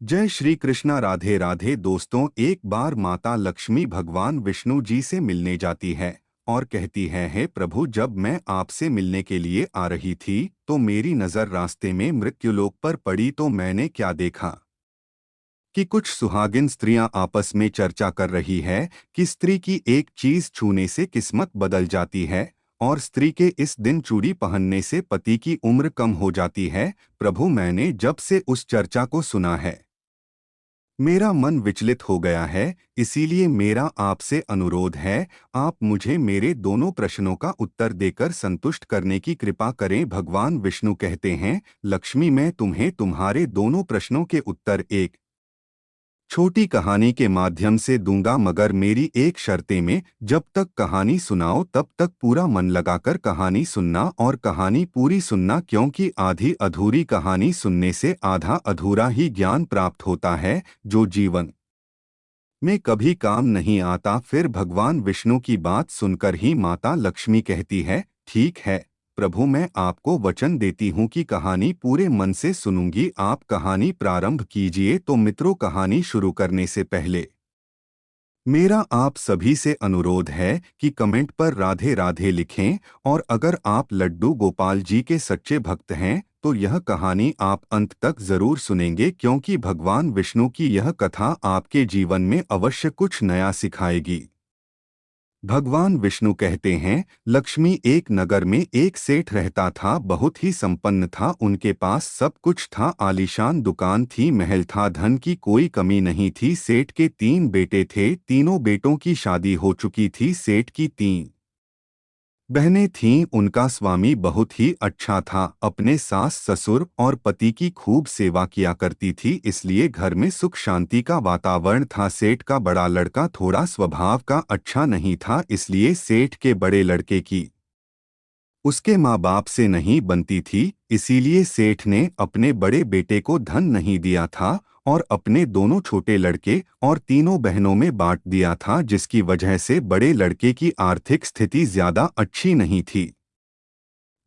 जय श्री कृष्णा। राधे राधे दोस्तों। एक बार माता लक्ष्मी भगवान विष्णु जी से मिलने जाती है और कहती है, हे प्रभु, जब मैं आपसे मिलने के लिए आ रही थी तो मेरी नज़र रास्ते में मृत्युलोक पर पड़ी तो मैंने क्या देखा कि कुछ सुहागिन स्त्रियां आपस में चर्चा कर रही है कि स्त्री की एक चीज छूने से किस्मत बदल जाती है और स्त्री के इस दिन चूड़ी पहनने से पति की उम्र कम हो जाती है। प्रभु, मैंने जब से उस चर्चा को सुना है मेरा मन विचलित हो गया है। इसीलिए मेरा आपसे अनुरोध है, आप मुझे मेरे दोनों प्रश्नों का उत्तर देकर संतुष्ट करने की कृपा करें। भगवान विष्णु कहते हैं, लक्ष्मी, मैं तुम्हें तुम्हारे दोनों प्रश्नों के उत्तर एक छोटी कहानी के माध्यम से दूंगा, मगर मेरी एक शर्तें में। जब तक कहानी सुनाओ तब तक पूरा मन लगाकर कहानी सुनना और कहानी पूरी सुनना, क्योंकि आधी अधूरी कहानी सुनने से आधा अधूरा ही ज्ञान प्राप्त होता है जो जीवन में कभी काम नहीं आता। फिर भगवान विष्णु की बात सुनकर ही माता लक्ष्मी कहती है, ठीक है प्रभु, मैं आपको वचन देती हूँ कि कहानी पूरे मन से सुनूंगी। आप कहानी प्रारंभ कीजिए। तो मित्रों, कहानी शुरू करने से पहले मेरा आप सभी से अनुरोध है कि कमेंट पर राधे राधे लिखें, और अगर आप लड्डू गोपाल जी के सच्चे भक्त हैं तो यह कहानी आप अंत तक जरूर सुनेंगे, क्योंकि भगवान विष्णु की यह कथा आपके जीवन में अवश्य कुछ नया सिखाएगी। भगवान विष्णु कहते हैं, लक्ष्मी, एक नगर में एक सेठ रहता था। बहुत ही संपन्न था, उनके पास सब कुछ था। आलीशान दुकान थी, महल था, धन की कोई कमी नहीं थी। सेठ के तीन बेटे थे, तीनों बेटों की शादी हो चुकी थी। सेठ की तीन बहनें थीं। उनका स्वामी बहुत ही अच्छा था, अपने सास ससुर और पति की खूब सेवा किया करती थी, इसलिए घर में सुख शांति का वातावरण था। सेठ का बड़ा लड़का थोड़ा स्वभाव का अच्छा नहीं था, इसलिए सेठ के बड़े लड़के की उसके माँ बाप से नहीं बनती थी। इसीलिए सेठ ने अपने बड़े बेटे को धन नहीं दिया था और अपने दोनों छोटे लड़के और तीनों बहनों में बांट दिया था, जिसकी वजह से बड़े लड़के की आर्थिक स्थिति ज्यादा अच्छी नहीं थी।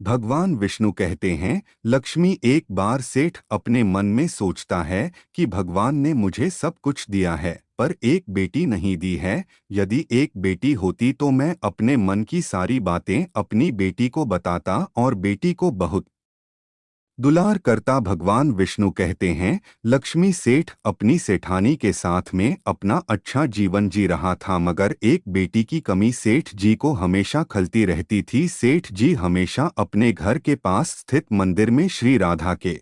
भगवान विष्णु कहते हैं, लक्ष्मी, एक बार सेठ अपने मन में सोचता है कि भगवान ने मुझे सब कुछ दिया है पर एक बेटी नहीं दी है। यदि एक बेटी होती तो मैं अपने मन की सारी बातें अपनी बेटी को बताता और बेटी को बहुत दुलार करता। भगवान विष्णु कहते हैं, लक्ष्मी, सेठ अपनी सेठानी के साथ में अपना अच्छा जीवन जी रहा था, मगर एक बेटी की कमी सेठ जी को हमेशा खलती रहती थी। सेठ जी हमेशा अपने घर के पास स्थित मंदिर में श्री राधा के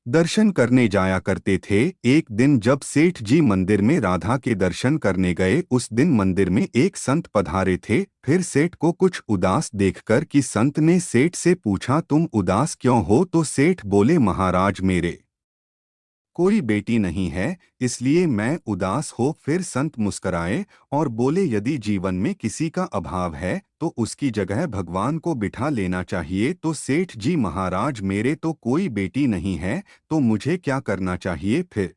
दर्शन करने जाया करते थे। एक दिन जब सेठ जी मंदिर में राधा के दर्शन करने गए, उस दिन मंदिर में एक संत पधारे थे। फिर सेठ को कुछ उदास देखकर कि संत ने सेठ से पूछा, तुम उदास क्यों हो? तो सेठ बोले, महाराज, मेरे कोई बेटी नहीं है, इसलिए मैं उदास हो। फिर संत मुस्कराए और बोले, यदि जीवन में किसी का अभाव है तो उसकी जगह भगवान को बिठा लेना चाहिए। तो सेठ जी, महाराज, मेरे तो कोई बेटी नहीं है, तो मुझे क्या करना चाहिए फिर?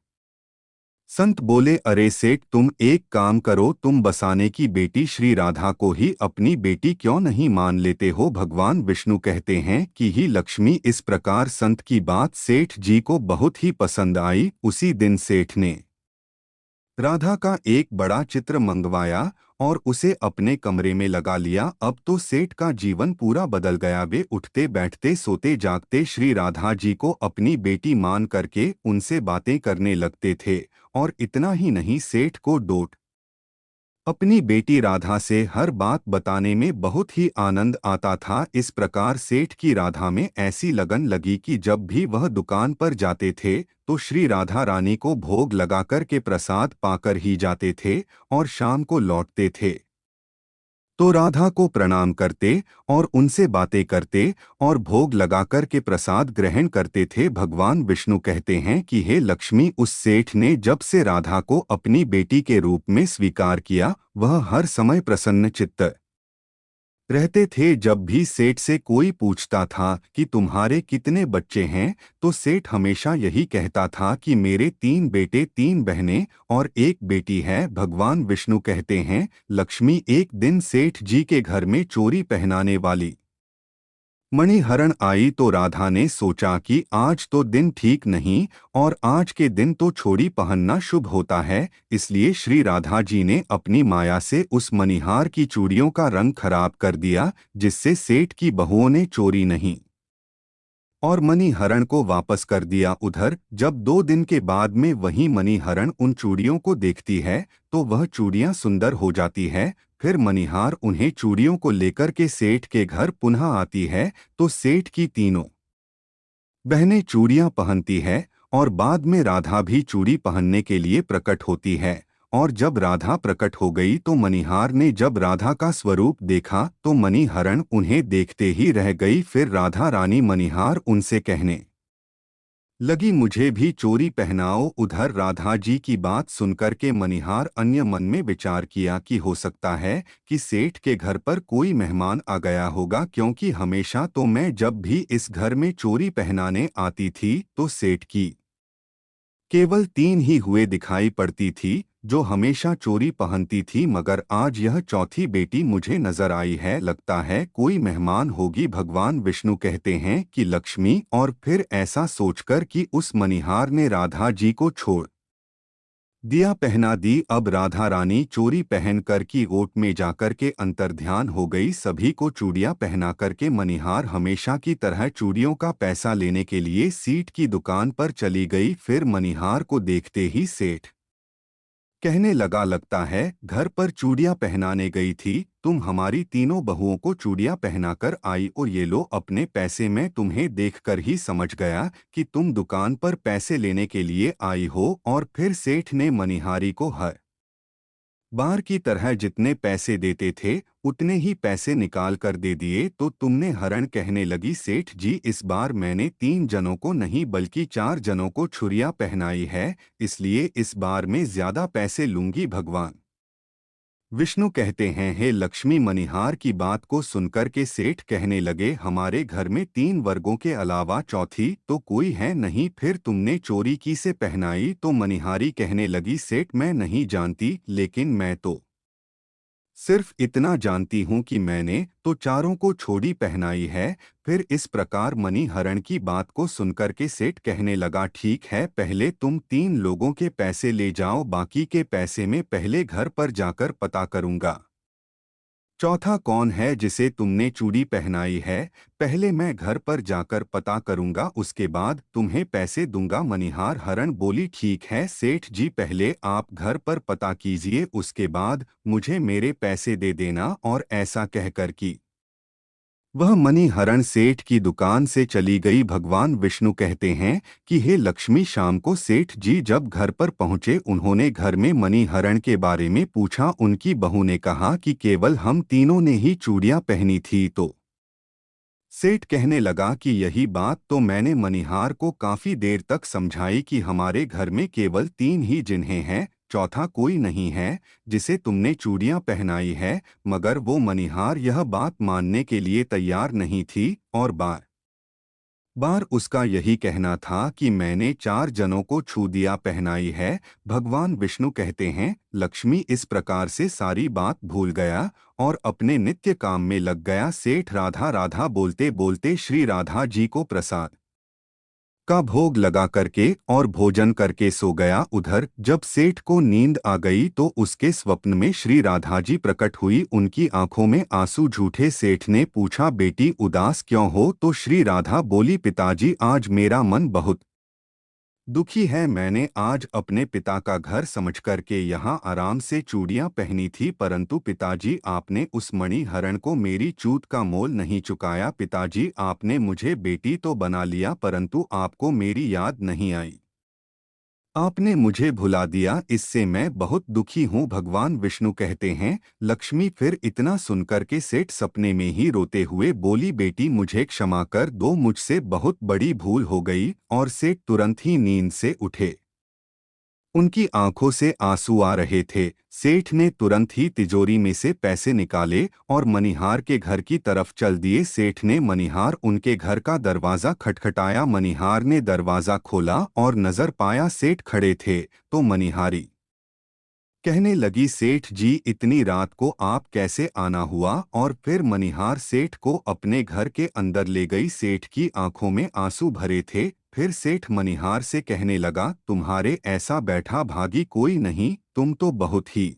संत बोले, अरे सेठ, तुम एक काम करो, तुम बसाने की बेटी श्री राधा को ही अपनी बेटी क्यों नहीं मान लेते हो? भगवान विष्णु कहते हैं कि ही लक्ष्मी, इस प्रकार संत की बात सेठ जी को बहुत ही पसंद आई। उसी दिन सेठ ने राधा का एक बड़ा चित्र मंगवाया और उसे अपने कमरे में लगा लिया। अब तो सेठ का जीवन पूरा बदल गया। वे उठते बैठते सोते जागते श्री राधा जी को अपनी बेटी मान करके उनसे बातें करने लगते थे। और इतना ही नहीं, सेठ को डोट अपनी बेटी राधा से हर बात बताने में बहुत ही आनंद आता था। इस प्रकार सेठ की राधा में ऐसी लगन लगी कि जब भी वह दुकान पर जाते थे तो श्री राधा रानी को भोग लगाकर के प्रसाद पाकर ही जाते थे और शाम को लौटते थे तो राधा को प्रणाम करते और उनसे बातें करते और भोग लगाकर के प्रसाद ग्रहण करते थे। भगवान विष्णु कहते हैं कि हे लक्ष्मी, उस सेठ ने जब से राधा को अपनी बेटी के रूप में स्वीकार किया, वह हर समय प्रसन्न चित्त रहते थे। जब भी सेठ से कोई पूछता था कि तुम्हारे कितने बच्चे हैं, तो सेठ हमेशा यही कहता था कि मेरे तीन बेटे, तीन बहनें और एक बेटी है। भगवान विष्णु कहते हैं, लक्ष्मी, एक दिन सेठ जी के घर में चोरी पहनाने वाली मणिहरण आई तो राधा ने सोचा कि आज तो दिन ठीक नहीं और आज के दिन तो छोड़ी पहनना शुभ होता है, इसलिए श्री राधा जी ने अपनी माया से उस मणिहार की चूड़ियों का रंग खराब कर दिया, जिससे सेठ की बहुओं ने चोरी नहीं और मणिहरण को वापस कर दिया। उधर जब 2 दिन के बाद में वही मणिहरण उन चूड़ियों को देखती है तो वह चूड़ियां सुंदर हो जाती है। फिर मणिहार उन्हें चूड़ियों को लेकर के सेठ के घर पुनः आती है तो सेठ की तीनों बहनें चूड़ियां पहनती है और बाद में राधा भी चूड़ी पहनने के लिए प्रकट होती है। और जब राधा प्रकट हो गई तो मणिहार ने जब राधा का स्वरूप देखा तो मणिहरण उन्हें देखते ही रह गई। फिर राधा रानी मणिहार उनसे कहने लगी, मुझे भी चोरी पहनाओ। उधर राधा जी की बात सुनकर के मणिहार अन्य मन में विचार किया कि हो सकता है कि सेठ के घर पर कोई मेहमान आ गया होगा, क्योंकि हमेशा तो मैं जब भी इस घर में चोरी पहनाने आती थी तो सेठ की केवल 3 ही हुए दिखाई पड़ती थी जो हमेशा चोरी पहनती थी, मगर आज यह चौथी बेटी मुझे नजर आई है। लगता है कोई मेहमान होगी। भगवान विष्णु कहते हैं कि लक्ष्मी, और फिर ऐसा सोचकर कि उस मणिहार ने राधा जी को छोड़ दिया पहना दी। अब राधा रानी चोरी पहन कर की ओट में जाकर के अंतर्ध्यान हो गई। सभी को चूड़ियां पहना करके मणिहार हमेशा की तरह चूड़ियों का पैसा लेने के लिए सीट की दुकान पर चली गई। फिर मणिहार को देखते ही सेठ कहने लगा, लगता है घर पर चूड़ियां पहनाने गई थी तुम, हमारी तीनों बहुओं को चूड़ियां पहनाकर आई और ये लो अपने पैसे। मैं तुम्हें देखकर ही समझ गया कि तुम दुकान पर पैसे लेने के लिए आई हो। और फिर सेठ ने मणिहारी को हर बार की तरह जितने पैसे देते थे उतने ही पैसे निकाल कर दे दिए। तो तुमने हरण कहने लगी, सेठ जी इस बार मैंने 3 जनों को नहीं बल्कि 4 जनों को छुरियां पहनाई है, इसलिए इस बार मैं ज्यादा पैसे लूंगी। भगवान विष्णु कहते हैं, हे लक्ष्मी। मणिहार की बात को सुनकर के सेठ कहने लगे, हमारे घर में 3 वर्गों के अलावा चौथी तो कोई है नहीं, फिर तुमने चोरी की से पहनाई। तो मणिहारी कहने लगी, सेठ मैं नहीं जानती, लेकिन मैं तो सिर्फ इतना जानती हूँ कि मैंने तो चारों को छोड़ी पहनाई है। फिर इस प्रकार मणिहरण की बात को सुनकर के सेठ कहने लगा, ठीक है, पहले तुम 3 लोगों के पैसे ले जाओ, बाकी के पैसे में पहले घर पर जाकर पता करूंगा चौथा कौन है जिसे तुमने चूड़ी पहनाई है। पहले मैं घर पर जाकर पता करूंगा, उसके बाद तुम्हें पैसे दूंगा। मणिहार हरण बोली, ठीक है सेठ जी, पहले आप घर पर पता कीजिए, उसके बाद मुझे मेरे पैसे दे देना। और ऐसा कहकर कि वह मणिहरण सेठ की दुकान से चली गई। भगवान विष्णु कहते हैं कि हे लक्ष्मी, शाम को सेठ जी जब घर पर पहुंचे उन्होंने घर में मणिहरण के बारे में पूछा। उनकी बहू ने कहा कि केवल हम तीनों ने ही चूड़ियां पहनी थी। तो सेठ कहने लगा कि यही बात तो मैंने मणिहार को काफी देर तक समझाई कि हमारे घर में केवल 3 ही जिन्हें हैं, चौथा कोई नहीं है जिसे तुमने चूड़ियां पहनाई है। मगर वो मणिहार यह बात मानने के लिए तैयार नहीं थी और बार बार उसका यही कहना था कि मैंने 4 जनों को छू दिया पहनाई है। भगवान विष्णु कहते हैं, लक्ष्मी इस प्रकार से सारी बात भूल गया और अपने नित्य काम में लग गया। सेठ राधा राधा बोलते बोलते श्री राधा जी को प्रसाद का भोग लगा करके और भोजन करके सो गया। उधर जब सेठ को नींद आ गई तो उसके स्वप्न में श्री राधा जी प्रकट हुई। उनकी आंखों में आंसू झूठे। सेठ ने पूछा, बेटी उदास क्यों हो। तो श्री राधा बोली, पिताजी आज मेरा मन बहुत दुखी है। मैंने आज अपने पिता का घर समझ करके यहाँ आराम से चूड़ियाँ पहनी थी, परंतु पिताजी आपने उस मणिहरण को मेरी चूत का मोल नहीं चुकाया। पिताजी आपने मुझे बेटी तो बना लिया परंतु आपको मेरी याद नहीं आई, आपने मुझे भुला दिया, इससे मैं बहुत दुखी हूँ। भगवान विष्णु कहते हैं, लक्ष्मी फिर इतना सुनकर के सेठ सपने में ही रोते हुए बोली, बेटी मुझे क्षमा कर दो, मुझसे बहुत बड़ी भूल हो गई। और सेठ तुरंत ही नींद से उठे। उनकी आंखों से आंसू आ रहे थे। सेठ ने तुरंत ही तिजोरी में से पैसे निकाले और मणिहार के घर की तरफ चल दिए। सेठ ने मणिहार उनके घर का दरवाजा खटखटाया। मणिहार ने दरवाजा खोला और नजर पाया सेठ खड़े थे। तो मणिहारी कहने लगी, सेठ जी इतनी रात को आप कैसे आना हुआ? और फिर मनिहार सेठ को अपने घर के अंदर ले गई। सेठ की आंखों में आंसू भरे थे। फिर सेठ मनिहार से कहने लगा, तुम्हारे ऐसा बैठा भागी कोई नहीं, तुम तो बहुत ही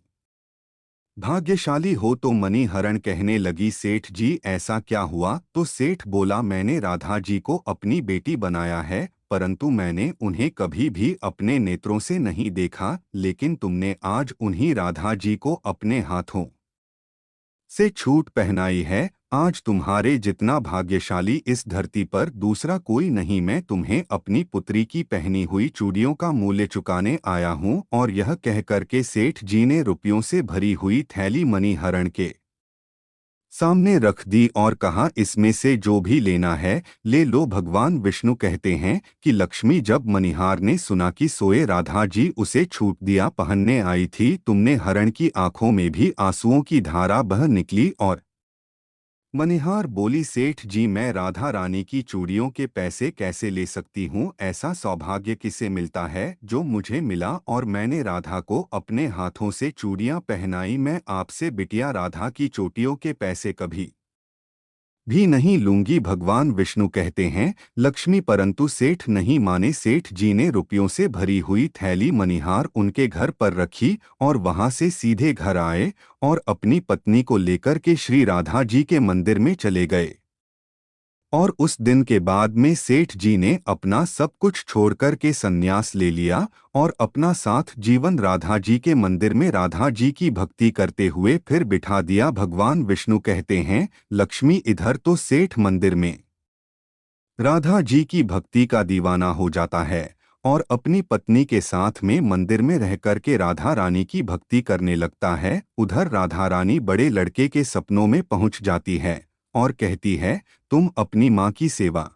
भाग्यशाली हो। तो मणिहरण कहने लगी, सेठ जी ऐसा क्या हुआ? तो सेठ बोला, मैंने राधा जी को अपनी बेटी बनाया है, परंतु मैंने उन्हें कभी भी अपने नेत्रों से नहीं देखा, लेकिन तुमने आज उन्हीं राधा जी को अपने हाथों से छूट पहनाई है। आज तुम्हारे जितना भाग्यशाली इस धरती पर दूसरा कोई नहीं। मैं तुम्हें अपनी पुत्री की पहनी हुई चूड़ियों का मूल्य चुकाने आया हूँ। और यह कहकर के सेठ जी ने रुपयों से भरी हुई थैली मणिहरण के सामने रख दी और कहा, इसमें से जो भी लेना है ले लो। भगवान विष्णु कहते हैं कि लक्ष्मी जब मनिहार ने सुना कि सोए राधा जी उसे छूट दिया पहनने आई थी, तुमने हरण की आंखों में भी आंसुओं की धारा बह निकली। और मनिहार बोली, सेठ जी मैं राधा रानी की चूड़ियों के पैसे कैसे ले सकती हूँ? ऐसा सौभाग्य किसे मिलता है जो मुझे मिला, और मैंने राधा को अपने हाथों से चूड़ियाँ पहनाई। मैं आपसे बिटिया राधा की चोटियों के पैसे कभी भी नहीं लूंगी। भगवान विष्णु कहते हैं, लक्ष्मी परंतु सेठ नहीं माने। सेठ जी ने रुपयों से भरी हुई थैली मनिहार उनके घर पर रखी और वहां से सीधे घर आए और अपनी पत्नी को लेकर के श्री राधा जी के मंदिर में चले गए। और उस दिन के बाद में सेठ जी ने अपना सब कुछ छोड़कर के संन्यास ले लिया और अपना साथ जीवन राधा जी के मंदिर में राधा जी की भक्ति करते हुए फिर बिठा दिया। भगवान विष्णु कहते हैं, लक्ष्मी इधर तो सेठ मंदिर में राधा जी की भक्ति का दीवाना हो जाता है और अपनी पत्नी के साथ में मंदिर में रह करके राधा रानी की भक्ति करने लगता है। उधर राधा रानी बड़े लड़के के सपनों में पहुंच जाती है और कहती है, तुम अपनी माँ की सेवा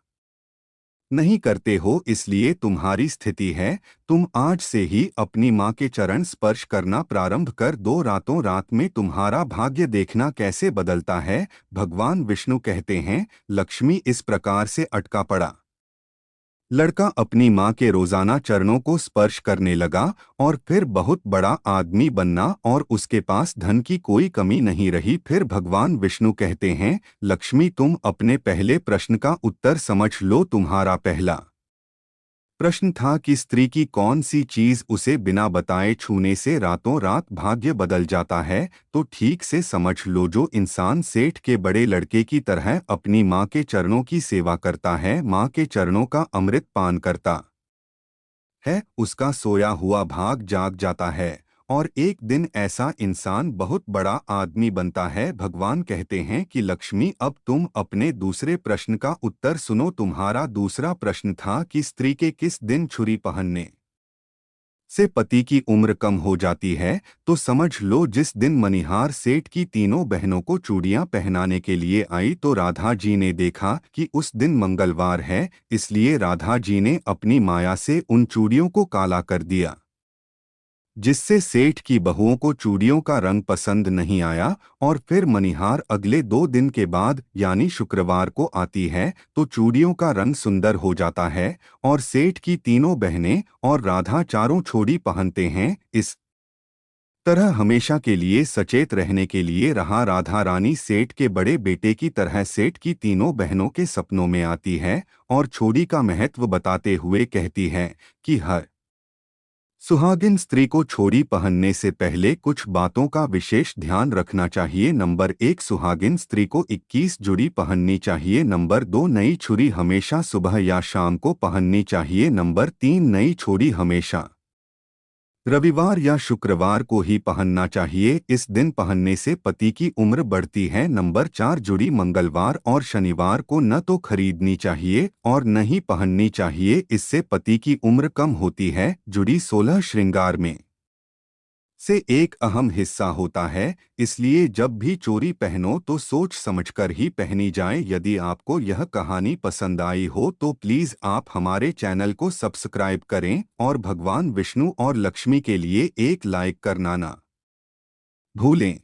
नहीं करते हो, इसलिए तुम्हारी स्थिति है। तुम आज से ही अपनी माँ के चरण स्पर्श करना प्रारंभ कर दो, रातों रात में तुम्हारा भाग्य देखना कैसे बदलता है। भगवान विष्णु कहते हैं, लक्ष्मी इस प्रकार से अटका पड़ा लड़का अपनी माँ के रोजाना चरणों को स्पर्श करने लगा और फिर बहुत बड़ा आदमी बनना और उसके पास धन की कोई कमी नहीं रही। फिर भगवान विष्णु कहते हैं, लक्ष्मी तुम अपने पहले प्रश्न का उत्तर समझ लो। तुम्हारा पहला प्रश्न था कि स्त्री की कौन सी चीज उसे बिना बताए छूने से रातों रात भाग्य बदल जाता है। तो ठीक से समझ लो, जो इंसान सेठ के बड़े लड़के की तरह अपनी माँ के चरणों की सेवा करता है, माँ के चरणों का अमृत पान करता है, उसका सोया हुआ भाग जाग जाता है और एक दिन ऐसा इंसान बहुत बड़ा आदमी बनता है। भगवान कहते हैं कि लक्ष्मी अब तुम अपने दूसरे प्रश्न का उत्तर सुनो। तुम्हारा दूसरा प्रश्न था कि स्त्री के किस दिन छुरी पहनने से पति की उम्र कम हो जाती है। तो समझ लो, जिस दिन मनिहार सेठ की तीनों बहनों को चूड़ियां पहनाने के लिए आई तो राधा जी ने देखा कि उस दिन मंगलवार है, इसलिए राधा जी ने अपनी माया से उन चूड़ियों को काला कर दिया, जिससे सेठ की बहुओं को चूड़ियों का रंग पसंद नहीं आया। और फिर मनिहार अगले 2 दिन के बाद यानी शुक्रवार को आती है तो चूड़ियों का रंग सुंदर हो जाता है और सेठ की तीनों बहनें और राधा चारों छोड़ी पहनते हैं। इस तरह हमेशा के लिए सचेत रहने के लिए रहा राधा रानी सेठ के बड़े बेटे की तरह सेठ की तीनों बहनों के सपनों में आती है और छोड़ी का महत्व बताते हुए कहती है कि हर सुहागिन स्त्री को छोड़ी पहनने से पहले कुछ बातों का विशेष ध्यान रखना चाहिए। नंबर 1, सुहागिन स्त्री को 21 जुड़ी पहननी चाहिए। नंबर 2, नई छुरी हमेशा सुबह या शाम को पहननी चाहिए। नंबर 3, नई छोड़ी हमेशा रविवार या शुक्रवार को ही पहनना चाहिए, इस दिन पहनने से पति की उम्र बढ़ती है। नंबर 4, जुड़ी मंगलवार और शनिवार को न तो खरीदनी चाहिए और न ही पहननी चाहिए, इससे पति की उम्र कम होती है। जुड़ी 16 श्रृंगार में से एक अहम हिस्सा होता है, इसलिए जब भी चोरी पहनो तो सोच समझकर ही पहनी जाए। यदि आपको यह कहानी पसंद आई हो तो प्लीज़ आप हमारे चैनल को सब्सक्राइब करें और भगवान विष्णु और लक्ष्मी के लिए एक लाइक करना ना भूलें।